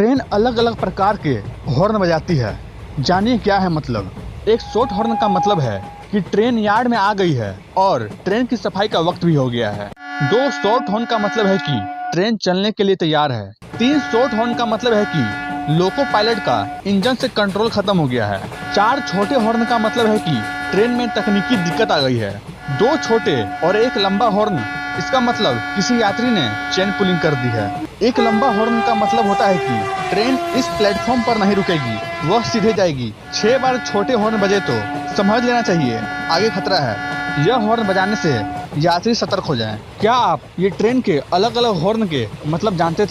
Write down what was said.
Train अलग अलग प्रकार के हॉर्न बजाती है। जानिए क्या है मतलब। एक शॉर्ट हॉर्न का मतलब है कि ट्रेन यार्ड में आ गई है और ट्रेन की सफाई का वक्त भी हो गया है। 2 शॉर्ट हॉर्न का मतलब है कि ट्रेन चलने के लिए तैयार है। 3 शॉर्ट हॉर्न का मतलब है कि लोको पायलट का इंजन से कंट्रोल खत्म हो गया है। 4 छोटे हॉर्न का मतलब है कि ट्रेन में तकनीकी दिक्कत आ गई है। 2 छोटे और 1 लंबा हॉर्न, इसका मतलब किसी यात्री ने चेन पुलिंग कर दी है। 1 लंबा हॉर्न का मतलब होता है कि ट्रेन इस प्लेटफॉर्म पर नहीं रुकेगी, वह सीधे जाएगी। 6 बार छोटे हॉर्न बजे तो समझ लेना चाहिए आगे खतरा है। यह हॉर्न बजाने से यात्री सतर्क हो जाएं। क्या आप ये ट्रेन के अलग अलग हॉर्न के मतलब जानते थे?